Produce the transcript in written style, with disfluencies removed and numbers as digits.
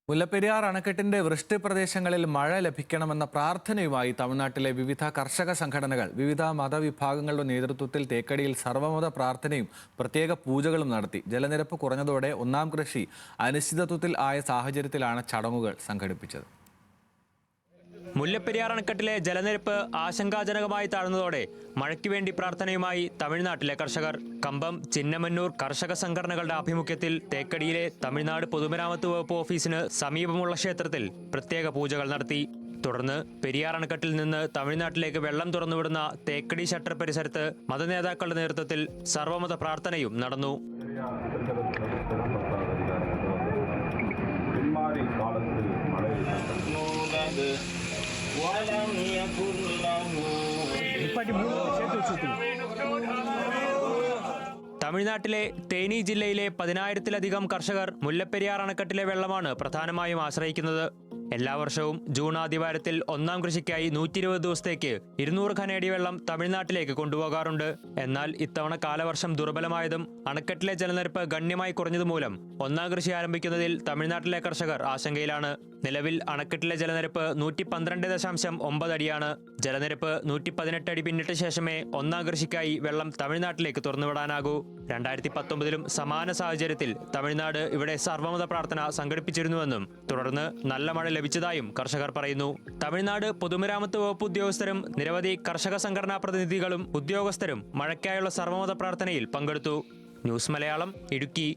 മുല്ലപ്പെരിയാർ അണക്കെട്ടിന്റെ വൃഷ്ടി പ്രദേശങ്ങളിൽ മഴ ലഭിക്കണമെന്ന പ്രാർത്ഥനയുമായി തമിഴ്നാട്ടിലെ വിവിധ കർഷക സംഘടനകൾ വിവിധ മതവിഭാഗങ്ങളുടെ നേതൃത്വത്തിൽ തേക്കടിയിൽ സർവ്വമത പ്രാർത്ഥനയും പ്രത്യേക പൂജകളും നടത്തി. ജലനിരപ്പ് കുറഞ്ഞതോടെ ഒന്നാം കൃഷി അനിശ്ചിതത്വത്തിൽ ആയ സാഹചര്യത്തിലാണ് ചടങ്ങുകൾ സംഘടിപ്പിച്ചത്. മുല്ലപ്പെരിയാർ അണക്കെട്ടിലെ ജലനിരപ്പ് ആശങ്കാജനകമായി താഴ്ന്നതോടെ മഴയ്ക്ക് വേണ്ടി പ്രാർത്ഥനയുമായി തമിഴ്നാട്ടിലെ കർഷകർ. കമ്പം, ചിന്നമന്നൂർ കർഷക സംഘടനകളുടെ ആഭിമുഖ്യത്തിൽ തേക്കടിയിലെ തമിഴ്നാട് പൊതുമരാമത്ത് വകുപ്പ് ഓഫീസിന് സമീപമുള്ള ക്ഷേത്രത്തിൽ പ്രത്യേക പൂജകൾ നടത്തി. തുടർന്ന് പെരിയാർ അണക്കെട്ടിൽ നിന്ന് തമിഴ്നാട്ടിലേക്ക് വെള്ളം തുറന്നുവിടുന്ന തേക്കടി ഷട്ടർ പരിസരത്ത് മതനേതാക്കളുടെ നേതൃത്വത്തിൽ സർവ്വമത പ്രാർത്ഥനയും നടന്നു. തമിഴ്നാട്ടിലെ തേനി ജില്ലയിലെ 10,000-ലധികം കർഷകർ മുല്ലപ്പെരിയാർ അണക്കെട്ടിലെ വെള്ളമാണ് പ്രധാനമായും ആശ്രയിക്കുന്നത്. എല്ലാ വർഷവും ജൂൺ ആദ്യവാരത്തിൽ ഒന്നാം കൃഷിക്കായി 120 ദിവസത്തേക്ക് 200 ഘനയടി വെള്ളം തമിഴ്നാട്ടിലേക്ക് കൊണ്ടുപോകാറുണ്ട്. എന്നാൽ ഇത്തവണ കാലവർഷം ദുർബലമായതും അണക്കെട്ടിലെ ജലനിരപ്പ് ഗണ്യമായി കുറഞ്ഞതുമൂലം ഒന്നാം കൃഷി ആരംഭിക്കുന്നതിൽ തമിഴ്നാട്ടിലെ കർഷകർ ആശങ്കയിലാണ്. നിലവിൽ അണക്കെട്ടിലെ ജലനിരപ്പ് 112.9 അടിയാണ്. ജലനിരപ്പ് 118 അടി പിന്നിട്ട ശേഷമേ ഒന്നാം കൃഷിക്കായി വെള്ളം തമിഴ്നാട്ടിലേക്ക് തുറന്നുവിടാനാകൂ. 2019-ലും സമാന സാഹചര്യത്തിൽ തമിഴ്നാട് ഇവിടെ സർവ്വമത പ്രാർത്ഥന സംഘടിപ്പിച്ചിരുന്നുവെന്നും തുടർന്ന് നല്ല മഴ ലഭിച്ചതായും കർഷകർ പറയുന്നു. തമിഴ്നാട് പൊതുമരാമത്ത് വകുപ്പ് ഉദ്യോഗസ്ഥരും നിരവധി കർഷക സംഘടനാ പ്രതിനിധികളും ഉദ്യോഗസ്ഥരും മഴയ്ക്കായുള്ള സർവ്വമത പ്രാർത്ഥനയിൽ പങ്കെടുത്തു. ന്യൂസ് മലയാളം, ഇടുക്കി.